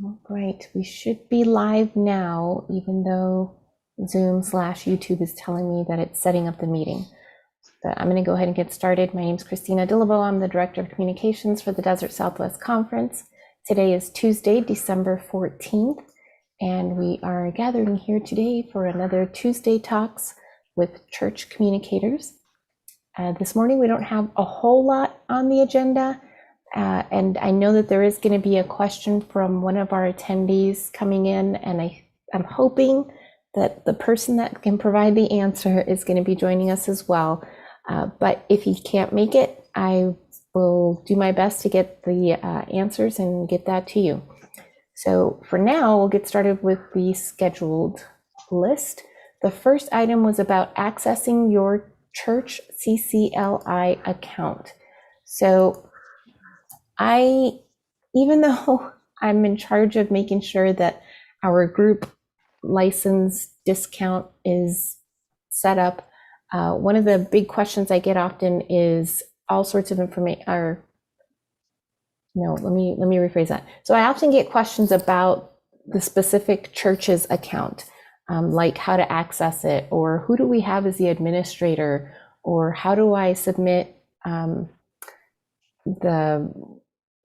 All right, we should be live now, even though Zoom/YouTube is telling me that it's setting up the meeting. But I'm going to go ahead and get started. My name is Christina Dillabo. I'm the Director of Communications for the Desert Southwest Conference. Today is Tuesday, December 14th, and we are gathering here today for another Tuesday Talks with church communicators. This morning, we don't have a whole lot on the agenda. And I know that there is going to be a question from one of our attendees coming in, and I'm hoping that the person that can provide the answer is going to be joining us as well. But if he can't make it, I will do my best to get the answers and get that to you. So for now, we'll get started with the scheduled list. The first item was about accessing your church CCLI account. So even though I'm in charge of making sure that our group license discount is set up, one of the big questions I get often is all sorts of information, or no, let me rephrase that. So I often get questions about the specific church's account, like how to access it, or who do we have as the administrator, or how do I submit the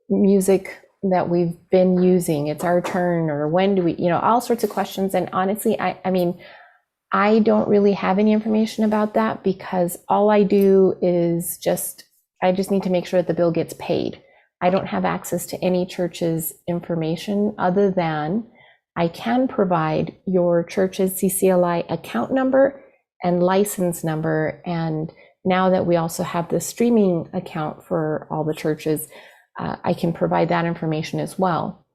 music that we've been using, it's our turn, or when do we, all sorts of questions. And honestly, I mean, I don't really have any information about that, because all I do is I just need to make sure that the bill gets paid. I don't have access to any church's information other than I can provide your church's CCLI account number and license number. And now that we also have the streaming account for all the churches, I can provide that information as well.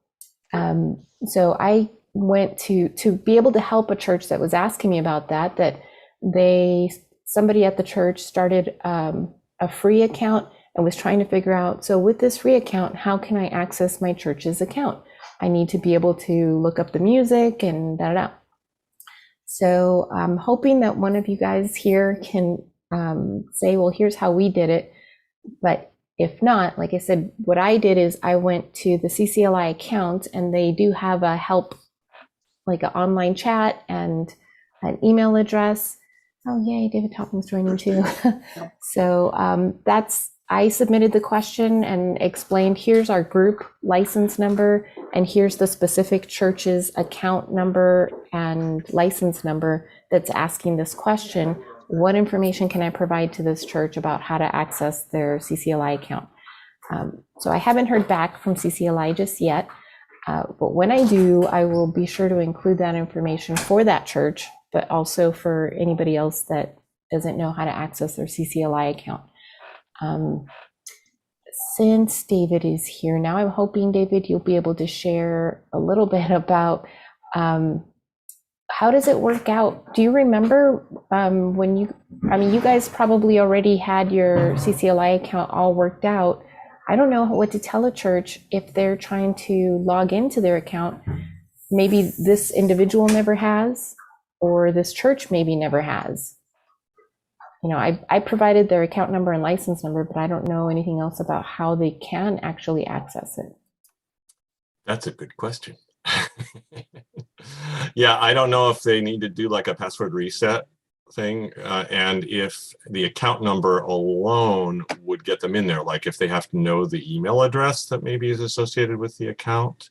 So I went to be able to help a church that was asking me about that somebody at the church started a free account and was trying to figure out, so with this free account, how can I access my church's account? I need to be able to look up the music and da-da-da. So I'm hoping that one of you guys here can say, well, here's how we did it. But if not, like I said, what I did is I went to the CCLI account, and they do have a help, like an online chat and an email address. Oh, yay, David Topping's joining too. So I submitted the question and explained, here's our group license number, and here's the specific church's account number and license number that's asking this question. What information can I provide to this church about how to access their CCLI account? So I haven't heard back from CCLI just yet, but when I do, I will be sure to include that information for that church, but also for anybody else that doesn't know how to access their CCLI account. Since David is here now, I'm hoping, David, you'll be able to share a little bit about how does it work out? Do you remember you guys probably already had your CCLI account all worked out. I don't know what to tell a church if they're trying to log into their account. Maybe this individual never has, or this church maybe never has. I provided their account number and license number, but I don't know anything else about how they can actually access it. That's a good question. Yeah, I don't know if they need to do like a password reset thing, and if the account number alone would get them in there, like if they have to know the email address that maybe is associated with the account.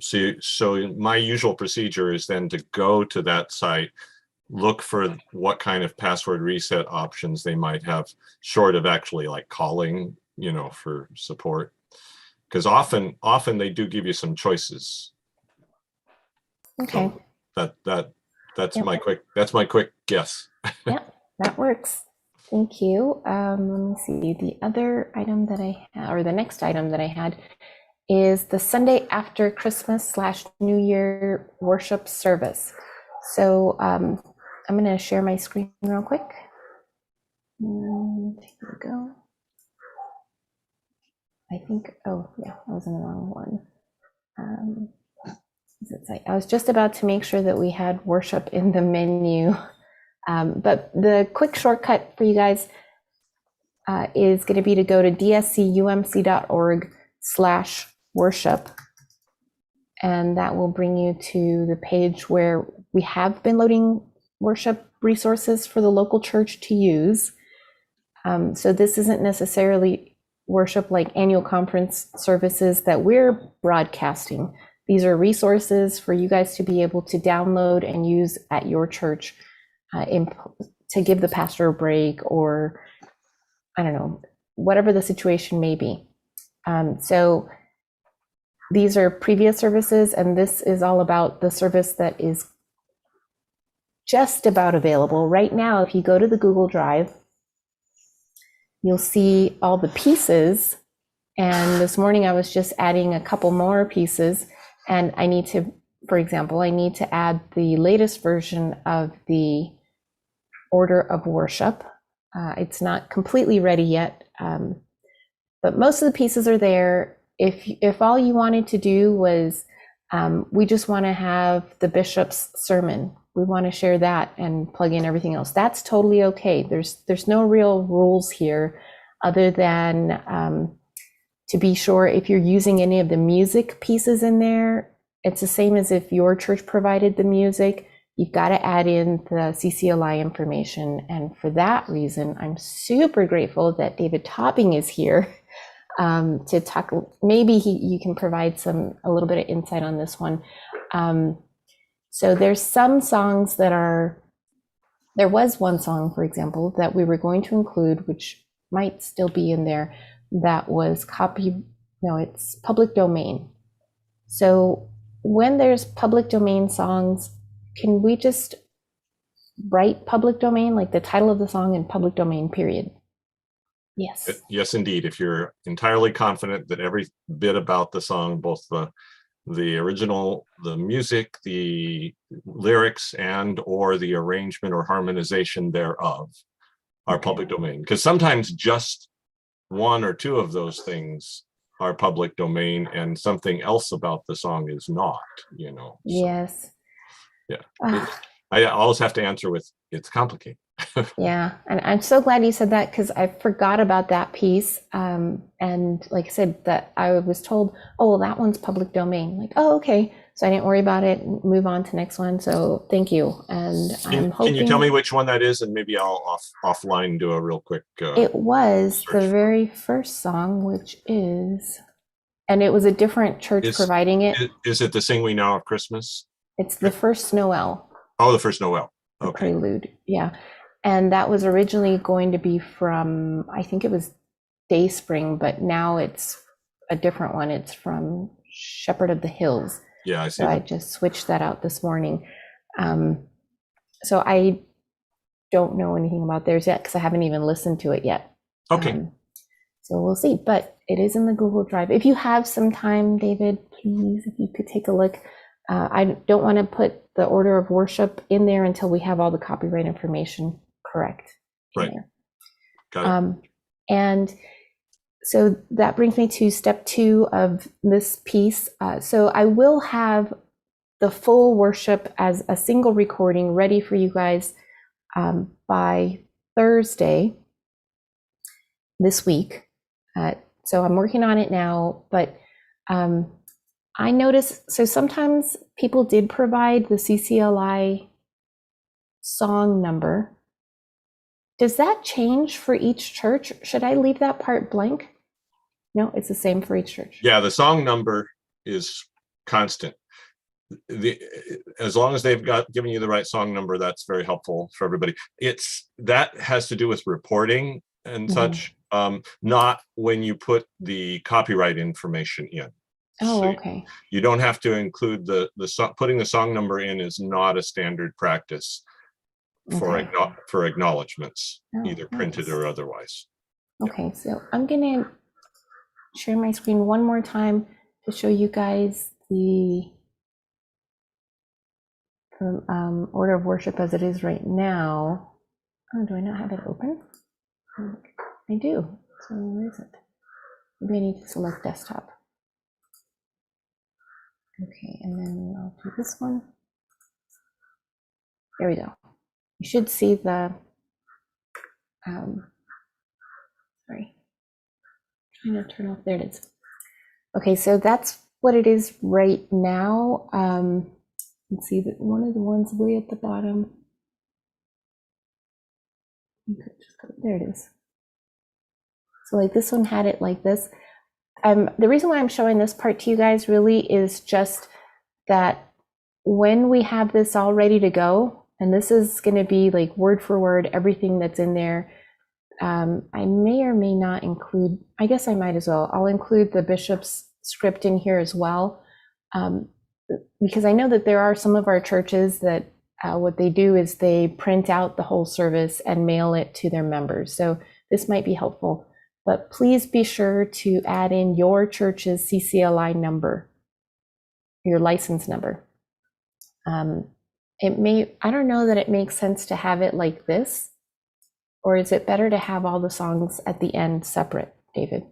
So my usual procedure is then to go to that site, look for what kind of password reset options they might have, short of actually like calling, for support. Because often they do give you some choices. Okay. So that's yep. my quick guess. Yeah, that works. Thank you. Let me see. The other item that the next item that I had is the Sunday after Christmas / New Year worship service. So I'm going to share my screen real quick. And here we go. I think, oh yeah, I was in the wrong one. I was just about to make sure that we had worship in the menu. But the quick shortcut for you guys is going to be to go to dscumc.org/worship. and that will bring you to the page where we have been loading worship resources for the local church to use. So this isn't necessarily worship like annual conference services that we're broadcasting. These are resources for you guys to be able to download and use at your church to give the pastor a break, or I don't know, whatever the situation may be. So these are previous services, and this is all about the service that is just about available right now. If you go to the Google Drive, you'll see all the pieces. And this morning I was just adding a couple more pieces, and I need to, for example, I need to add the latest version of the order of worship. It's not completely ready yet, but most of the pieces are there. If all you wanted to do was, we just want to have the bishop's sermon, we want to share that and plug in everything else, that's totally okay. There's no real rules here, other than to be sure if you're using any of the music pieces in there, it's the same as if your church provided the music. You've got to add in the CCLI information. And for that reason, I'm super grateful that David Topping is here to talk. Maybe you can provide a little bit of insight on this one. So there's some songs there was one song, for example, that we were going to include, which might still be in there, that was it's public domain. So when there's public domain songs, can we just write public domain, like the title of the song in public domain, period? Yes. Yes, indeed. If you're entirely confident that every bit about the song, both the original, the music, the lyrics, and or the arrangement or harmonization thereof are public domain. Because sometimes just one or two of those things are public domain and something else about the song is not, So, yes. yeah. I always have to answer with, it's complicated. Yeah, and I'm so glad you said that, because I forgot about that piece. And like I said, that I was told, oh, well, that one's public domain. Like, oh, okay. So I didn't worry about it, move on to next one. So thank you. And I'm hoping. Can you tell me which one that is? And maybe I'll offline do a real quick. It was the very first song, which is, and it was a different church providing it. Is it the Sing We Now of Christmas? It's the first Noel. Oh, the first Noel. Okay. Prelude. Yeah. And that was originally going to be from, I think it was Dayspring, but now it's a different one. It's from Shepherd of the Hills. Yeah, I see. So I just switched that out this morning. So I don't know anything about theirs yet, because I haven't even listened to it yet. Okay. So we'll see, but it is in the Google Drive. If you have some time, David, please, if you could take a look. I don't want to put the order of worship in there until we have all the copyright information correct. Right. Got it. And so that brings me to step 2 of this piece. So I will have the full worship as a single recording ready for you guys by Thursday this week. So I'm working on it now, but I noticed, so sometimes people did provide the CCLI song number. Does that change for each church? Should I leave that part blank? No, it's the same for each church. Yeah, the song number is constant. As long as they've given you the right song number, that's very helpful for everybody. That has to do with reporting and such, not when you put the copyright information in. Oh, So okay. you don't have to include the song. Putting the song number in is not a standard practice for acknowledgments, either printed or otherwise. Okay, so I'm gonna share my screen one more time to show you guys the order of worship as it is right now. Oh, do I not have it open? I do. So where is it? Maybe I need to select desktop. Okay, and then I'll do this one. There we go. You should see the, sorry, trying to turn off, there it is. Okay, so that's what it is right now. Let's see, that one of the ones way at the bottom. There it is. So like this one had it like this. The reason why I'm showing this part to you guys really is just that when we have this all ready to go, and this is going to be like word for word, everything that's in there. I may or may not include, I guess I might as well. I'll include the bishop's script in here as well. Because I know that there are some of our churches that what they do is they print out the whole service and mail it to their members. So this might be helpful. But please be sure to add in your church's CCLI number, your license number. I don't know that it makes sense to have it like this, or is it better to have all the songs at the end separate, David?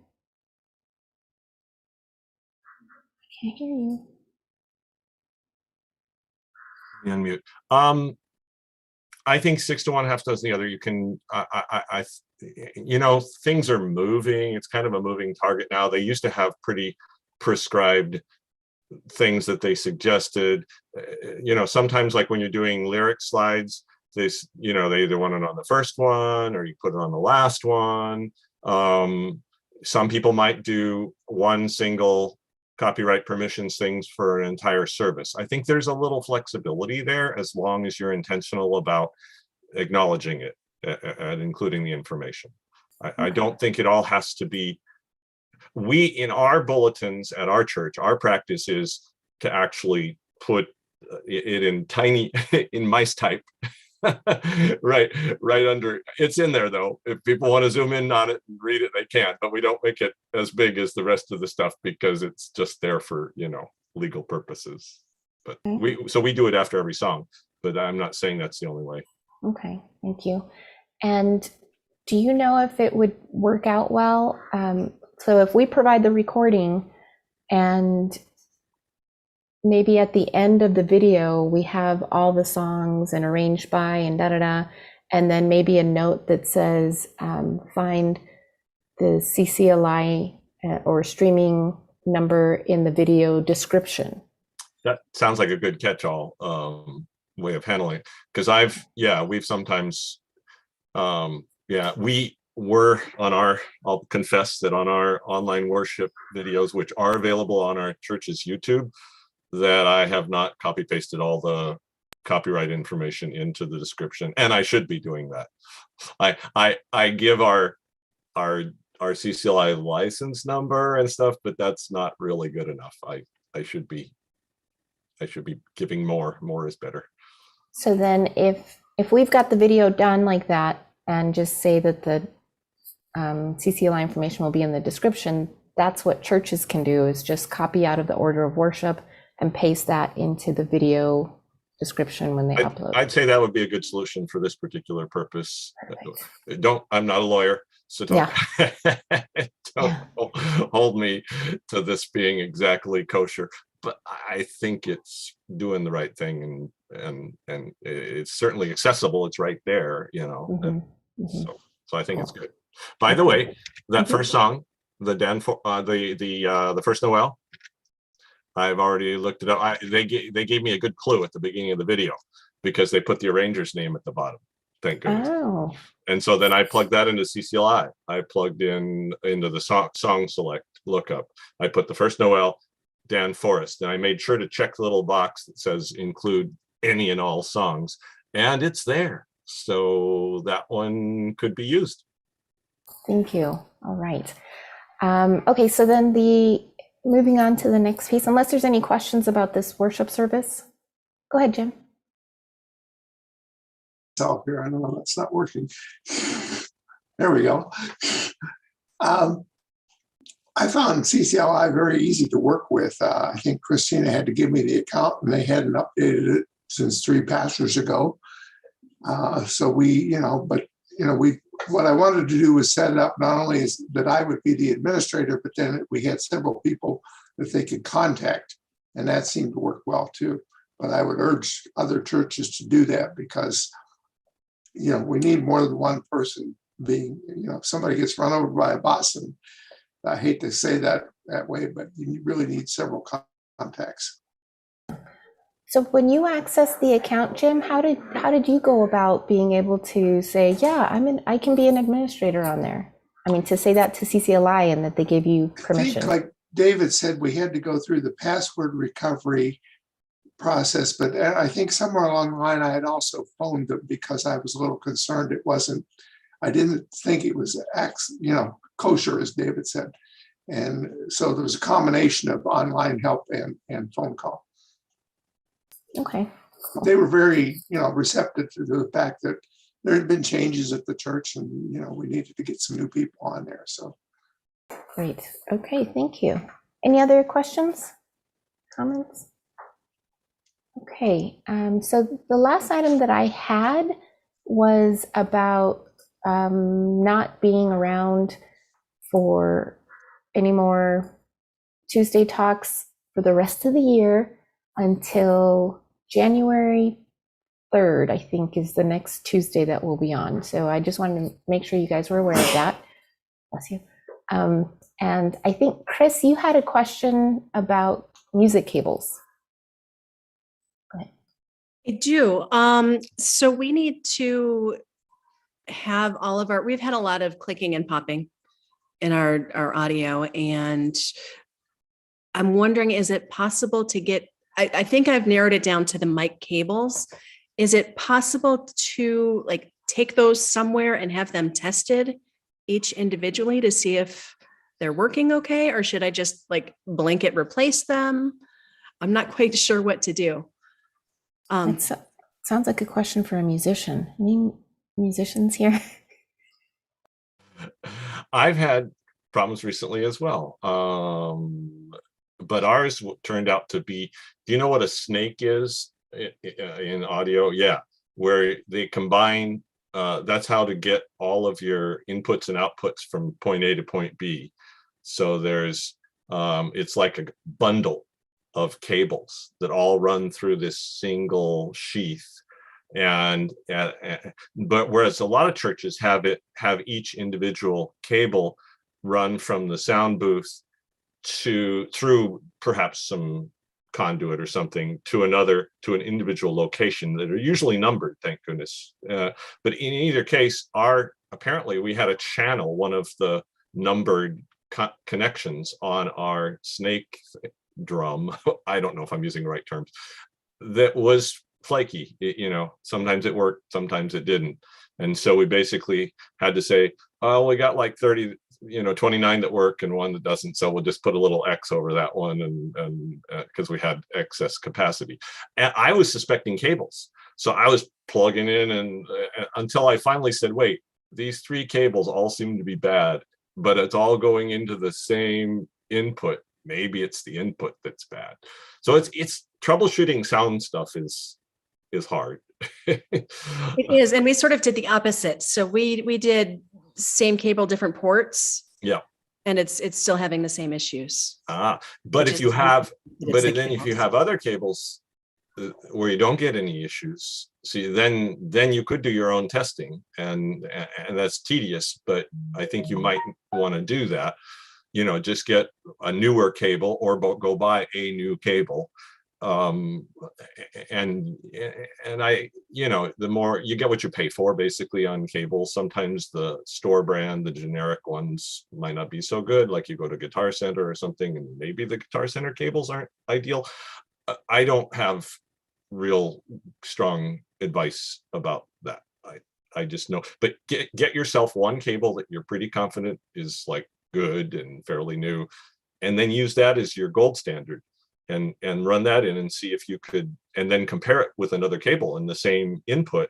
I can't hear you. Unmute. I think 6 to 1, half dozen the other. You can, things are moving. It's kind of a moving target now. They used to have pretty prescribed things that they suggested. Sometimes like when you're doing lyric slides, they either want it on the first one or you put it on the last one. Some people might do one single copyright permissions things for an entire service. I think there's a little flexibility there as long as you're intentional about acknowledging it and including the information. I don't think it all has to be. We, in our bulletins at our church, our practice is to actually put it in tiny, in mice type, right under. It's in there though. If people want to zoom in on it and read it, they can, but we don't make it as big as the rest of the stuff because it's just there for, legal purposes. But we do it after every song, but I'm not saying that's the only way. Okay, thank you. And do you know if it would work out well? So if we provide the recording and maybe at the end of the video, we have all the songs and arranged by and da-da-da, and then maybe a note that says, find the CCLI or streaming number in the video description. That sounds like a good catch-all way of handling it. Because we've sometimes, I'll confess that on our online worship videos, which are available on our church's YouTube, that I have not copy pasted all the copyright information into the description, and I should be doing that. I give our CCLI license number and stuff, but that's not really good enough. I should be giving more. More is better. So then if we've got the video done like that and just say that the CCLI information will be in the description, that's what churches can do, is just copy out of the order of worship and paste that into the video description when they upload. I'd say that would be a good solution for this particular purpose. Perfect. I'm not a lawyer, so don't hold me to this being exactly kosher. But I think it's doing the right thing, and it's certainly accessible. It's right there, So I think it's good. By the way, that first song, the first Noel, I've already looked it up. They gave me a good clue at the beginning of the video because they put the arranger's name at the bottom. Thank goodness. Oh. And so then I plugged that into CCLI. I plugged into the song select lookup. I put the first Noel, Dan Forrest, and I made sure to check the little box that says include any and all songs, and it's there. So that one could be used. Thank you. All right. Okay, so then moving on to the next piece, unless there's any questions about this worship service. Go ahead, Jim. Here, I don't know, it's not working. There we go. I found CCLI very easy to work with. I think Christina had to give me the account, and they hadn't updated it since 3 pastors ago. What I wanted to do was set it up not only as that I would be the administrator, but then we had several people that they could contact, and that seemed to work well too. But I would urge other churches to do that because, we need more than one person being, if somebody gets run over by a bus and I hate to say that way, but you really need several contacts. So when you access the account, Jim, how did you go about being able to say, yeah, I can be an administrator on there? I mean, to say that to CCLI and that they gave you I permission. think, like David said, we had to go through the password recovery process, but I think somewhere along the line I had also phoned them because I was a little concerned I didn't think it was kosher, as David said. And so there was a combination of online help and phone call. Okay. But they were very, receptive to the fact that there had been changes at the church and, we needed to get some new people on there. So. Great. Okay, thank you. Any other questions, comments? Okay, so the last item that I had was about not being around for any more Tuesday talks for the rest of the year until January 3rd, I think, is the next Tuesday that we'll be on. So I just wanted to make sure you guys were aware of that. Bless you. And I think, Chris, you had a question about music cables. Go ahead. I do. So we need to have all of we've had a lot of clicking and popping in our audio, and I'm wondering, is it possible to get, I think I've narrowed it down to the mic cables. Is it possible to take those somewhere and have them tested each individually to see if they're working okay? Or should I just blanket replace them? I'm not quite sure what to do. It sounds like a question for a musician. Any musicians here? I've had problems recently as well. But ours turned out to be, do you know what a snake is in audio? Yeah, where they combine, that's how to get all of your inputs and outputs from point A to point B. So there's, it's like a bundle of cables that all run through this single sheath. But whereas a lot of churches have each individual cable run from the sound booth through perhaps some conduit or something to an individual location that are usually numbered, thank goodness. But in either case, apparently we had a channel, one of the numbered connections on our snake drum. I don't know if I'm using the right terms. That was flaky. Sometimes it worked, sometimes it didn't. And so we basically had to say, oh, we got like 30, 29 that work and one that doesn't. So we'll just put a little X over that one, and because we had excess capacity. And I was suspecting cables. So I was plugging in and until I finally said, wait, these three cables all seem to be bad, but it's all going into the same input. Maybe it's the input that's bad. So it's troubleshooting sound stuff is hard. It is. And we sort of did the opposite. So we did same cable, different ports. Yeah. And it's still having the same issues. But if you have other cables where you don't get any issues, see, then you could do your own testing, and that's tedious, but I think you might want to do that. Just get a newer cable or go buy a new cable. And I, the more you get what you pay for basically on cable. Sometimes the store brand, the generic ones might not be so good. Like you go to Guitar Center or something, and maybe the Guitar Center cables aren't ideal. I don't have real strong advice about that. I just know, but get yourself one cable that you're pretty confident is good and fairly new, and then use that as your gold standard, and run that in and see if you could, and then compare it with another cable in the same input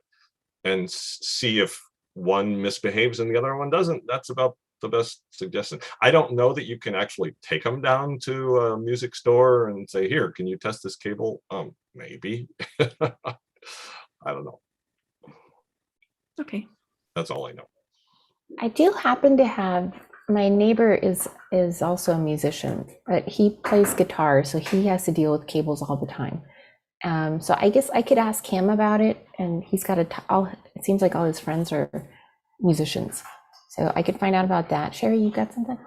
and see if one misbehaves and the other one doesn't. That's about the best suggestion. I don't know that you can actually take them down to a music store and say, here, can you test this cable? Maybe. I don't know. Okay. That's all I know. I do happen to have, my neighbor is also a musician, but he plays guitar, so he has to deal with cables all the time. So I guess I could ask him about it, and he's got it seems like all his friends are musicians. So I could find out about that. Sherry, you got something?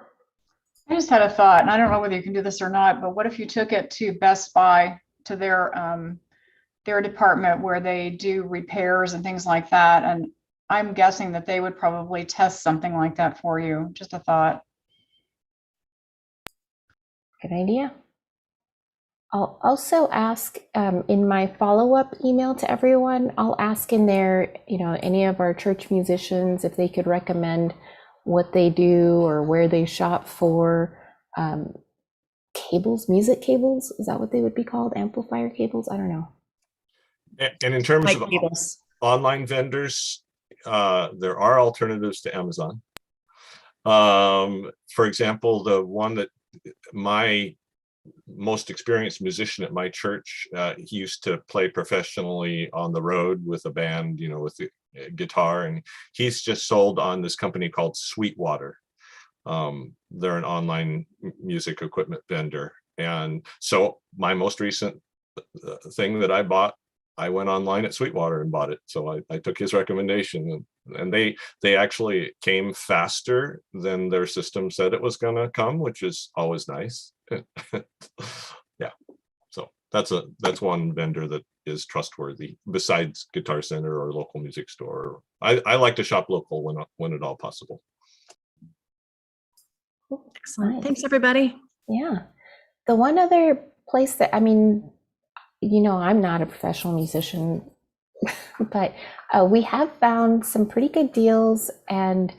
I just had a thought, and I don't know whether you can do this or not, but what if you took it to Best Buy, to their department where they do repairs and things like that? And I'm guessing that they would probably test something like that for you. Just a thought. Good idea. I'll also ask in my follow-up email to everyone, I'll ask in there, any of our church musicians if they could recommend what they do or where they shop for cables, music cables. Is that what they would be called? Amplifier cables? I don't know. And in terms Like of cables. online vendors, there are alternatives to Amazon. For example, the one that my most experienced musician at my church, he used to play professionally on the road with a band, with the guitar, and he's just sold on this company called Sweetwater. They're an online music equipment vendor. And so my most recent thing that I bought, I went online at Sweetwater and bought it. So I took his recommendation, and they actually came faster than their system said it was going to come, which is always nice. Yeah. So that's one vendor that is trustworthy besides Guitar Center or local music store. I like to shop local when at all possible. Excellent. Nice. Thanks, everybody. Yeah. The one other place that, I'm not a professional musician, but we have found some pretty good deals, and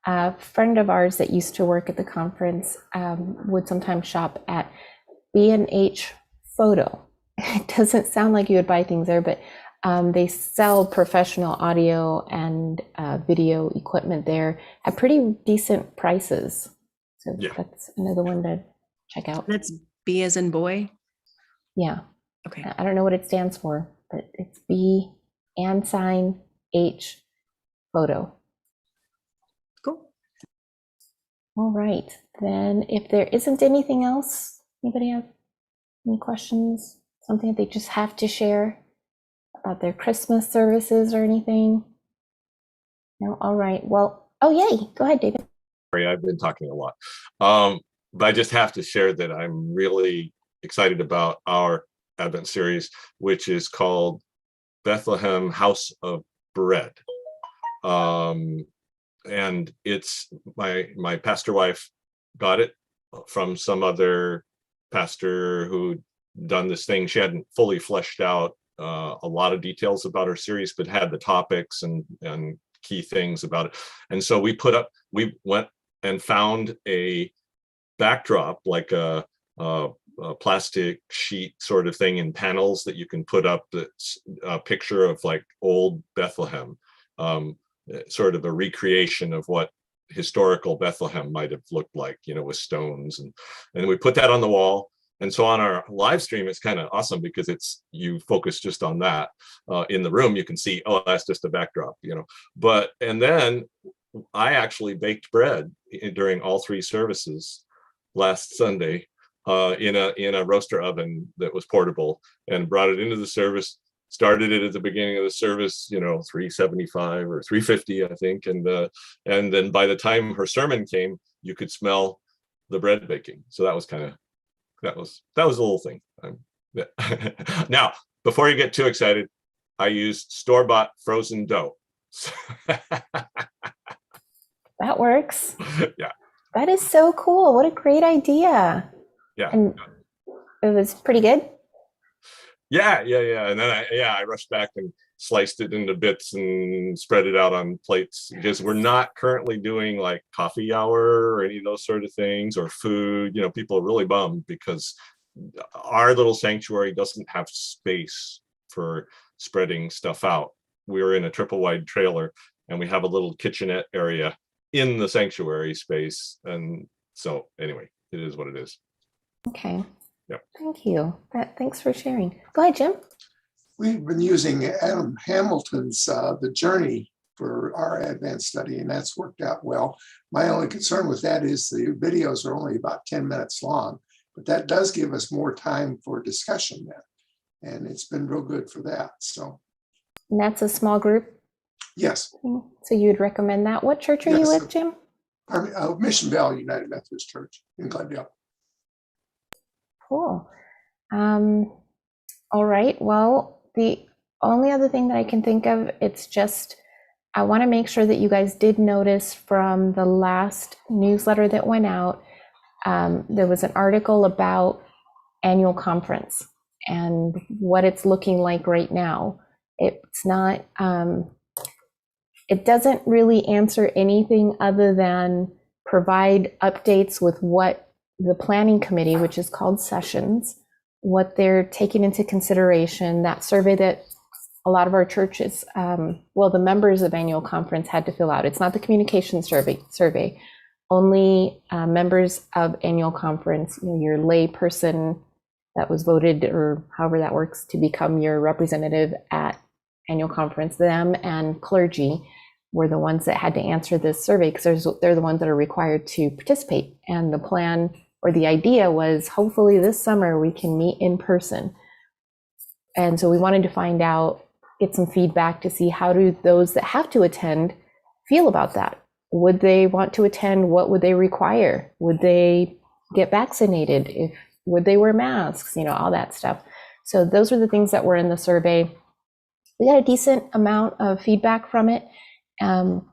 a friend of ours that used to work at the conference would sometimes shop at B&H Photo. It doesn't sound like you would buy things there, but they sell professional audio and video equipment there at pretty decent prices. So Yeah. That's another one to check out. That's B as in boy. Yeah. Okay. I don't know what it stands for, but it's B and sign H Photo. Cool. All right. Then if there isn't anything else, anybody have any questions? Something that they just have to share about their Christmas services or anything? No? All right. Well, oh, yay. Go ahead, David. Sorry, I've been talking a lot. But I just have to share that I'm really excited about our Advent series, which is called Bethlehem House of Bread. And it's my pastor wife got it from some other pastor who'd done this thing. She hadn't fully fleshed out a lot of details about her series, but had the topics and key things about it. And so we went and found a backdrop, like a plastic sheet sort of thing in panels that you can put up, that's a picture of like old Bethlehem, sort of a recreation of what historical Bethlehem might have looked like, with stones, and we put that on the wall. And so on our live stream, it's kind of awesome because you focus just on that. In the room, you can see, oh, that's just a backdrop, and then I actually baked bread during all three services last Sunday in a roaster oven that was portable, and brought it into the service. Started it at the beginning of the service, 375 or 350, I think, and then by the time her sermon came, you could smell the bread baking. So that was a little thing. Now, before you get too excited, I used store-bought frozen dough. That works. Yeah. That is so cool. What a great idea. Yeah. And it was pretty good. Yeah. And then I rushed back and sliced it into bits and spread it out on plates, because we're not currently doing like coffee hour or any of those sort of things, or food. People are really bummed because our little sanctuary doesn't have space for spreading stuff out. We're in a triple wide trailer, and we have a little kitchenette area in the sanctuary space. And so anyway, it is what it is. Okay. Yep. Thank you. Thanks for sharing. Go ahead, Jim. We've been using Adam Hamilton's The Journey for our Advent study, and that's worked out well. My only concern with that is the videos are only about 10 minutes long, but that does give us more time for discussion then. And it's been real good for that. So, And that's a small group. yes. So you would recommend that. What church are you Yes. with, Jim? Mission Valley United Methodist Church in Glendale. Cool. All right. Well, the only other thing that I can think of, it's just, I want to make sure that you guys did notice from the last newsletter that went out, there was an article about annual conference and what it's looking like right now. It's not, it doesn't really answer anything other than provide updates with what the planning committee, which is called sessions, what they're taking into consideration, that survey that a lot of our churches, well, the members of annual conference had to fill out. It's not the communication survey. Only members of annual conference, your lay person that was voted, or however that works, to become your representative at annual conference, them and clergy were the ones that had to answer this survey, because they're the ones that are required to participate. And the plan, or the idea was, hopefully this summer we can meet in person. And so we wanted to find out, get some feedback to see, how do those that have to attend feel about that? Would they want to attend? What would they require? Would they get vaccinated? Would they wear masks? All that stuff. So those are the things that were in the survey. We got a decent amount of feedback from it.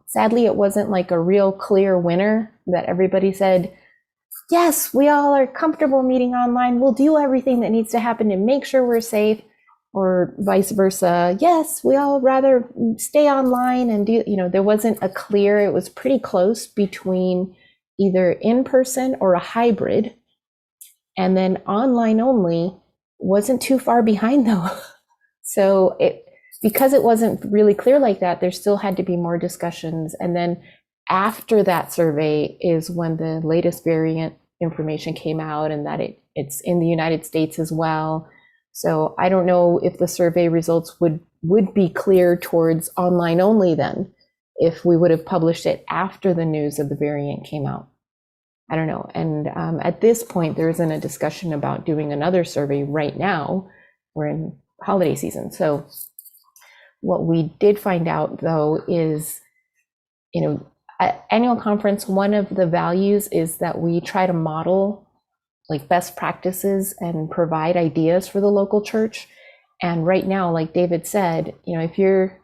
Sadly, it wasn't like a real clear winner that everybody said, yes, we all are comfortable meeting online. We'll do everything that needs to happen to make sure we're safe, or vice versa. Yes, we all rather stay online and do, there wasn't a clear, it was pretty close between either in person or a hybrid. And then online only wasn't too far behind though. So because it wasn't really clear like that, there still had to be more discussions. And then after that survey is when the latest variant information came out, and that it's in the United States as well. So I don't know if the survey results would be clear towards online only then, if we would have published it after the news of the variant came out. I don't know. And at this point, there isn't a discussion about doing another survey right now. We're in holiday season. So what we did find out though is, at annual conference, one of the values is that we try to model like best practices and provide ideas for the local church. And right now, like David said, if you're,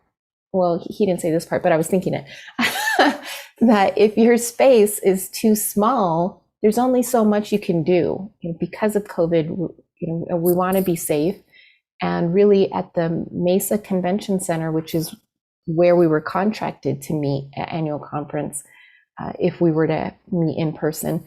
well, he didn't say this part, but I was thinking it, that if your space is too small, there's only so much you can do. Because of COVID, we want to be safe. And really at the Mesa Convention Center, which is where we were contracted to meet at annual conference, if we were to meet in person,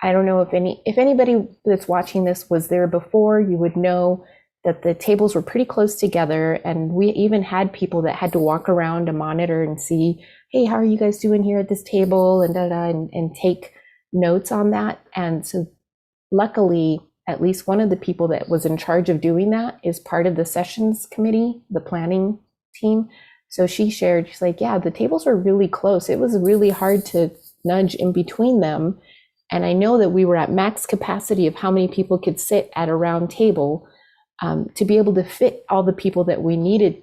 I don't know if anybody that's watching this was there before, you would know that the tables were pretty close together, and we even had people that had to walk around to monitor and see, hey, how are you guys doing here at this table, and and take notes on that. And so luckily, at least one of the people that was in charge of doing that is part of the sessions committee, the planning team. So she shared, she's like, yeah, the tables were really close. It was really hard to nudge in between them. And I know that we were at max capacity of how many people could sit at a round table, to be able to fit all the people that we needed,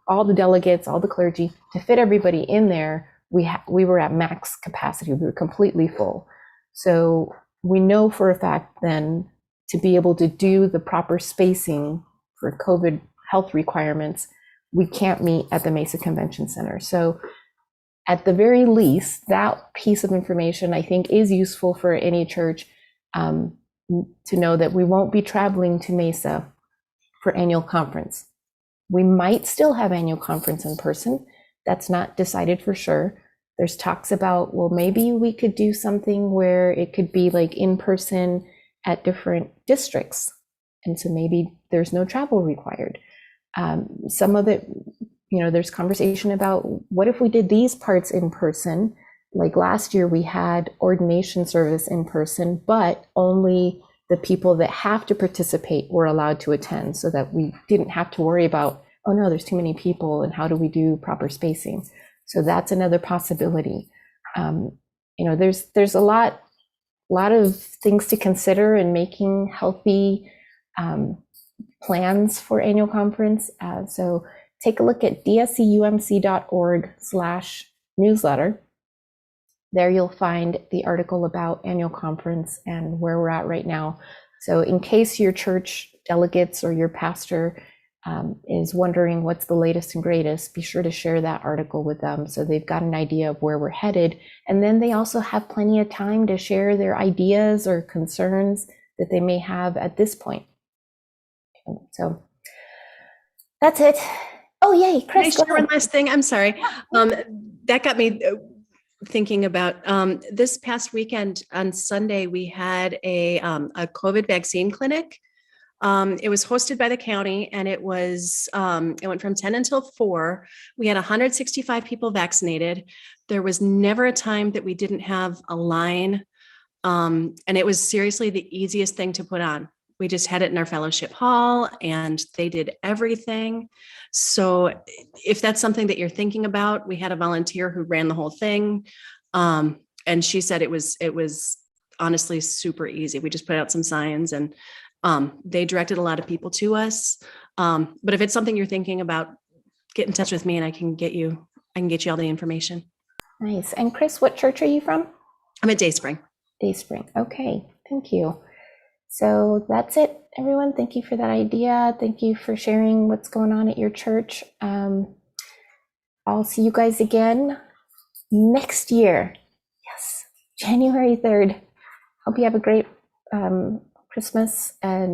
all the delegates, all the clergy, to fit everybody in there. We were at max capacity. We were completely full. So we know for a fact then, to be able to do the proper spacing for COVID health requirements, we can't meet at the Mesa Convention Center. So at the very least, that piece of information I think is useful for any church, to know that we won't be traveling to Mesa for annual conference. We might still have annual conference in person. That's not decided for sure. There's talks about, well, maybe we could do something where it could be like in person at different districts. And so maybe there's no travel required. Some of it, there's conversation about, what if we did these parts in person? Like last year we had ordination service in person, but only the people that have to participate were allowed to attend, so that we didn't have to worry about, oh no, there's too many people and how do we do proper spacing? So that's another possibility. There's a lot of things to consider in making healthy plans for annual conference. So take a look at dscumc.org/newsletter. There you'll find the article about annual conference and where we're at right now. So in case your church delegates or your pastor is wondering what's the latest and greatest, be sure to share that article with them so they've got an idea of where we're headed. And then they also have plenty of time to share their ideas or concerns that they may have at this point. So that's it. Oh, yay, Can I Chris, go share one ahead. last thing? I'm sorry. That got me thinking about this past weekend on Sunday, we had a COVID vaccine clinic. It was hosted by the county and it was, it went from 10 until 4. We had 165 people vaccinated. There was never a time that we didn't have a line. And it was seriously the easiest thing to put on. We just had it in our fellowship hall and they did everything. So if that's something that you're thinking about, we had a volunteer who ran the whole thing. And she said it was honestly super easy. We just put out some signs and they directed a lot of people to us. But if it's something you're thinking about, get in touch with me and I can get you all the information. Nice. And Chris, what church are you from? I'm at Dayspring. Dayspring. Okay, thank you. So that's it, everyone. Thank you for that idea. Thank you for sharing what's going on at your church. I'll see you guys again next year. Yes, January 3rd. Hope you have a great Christmas and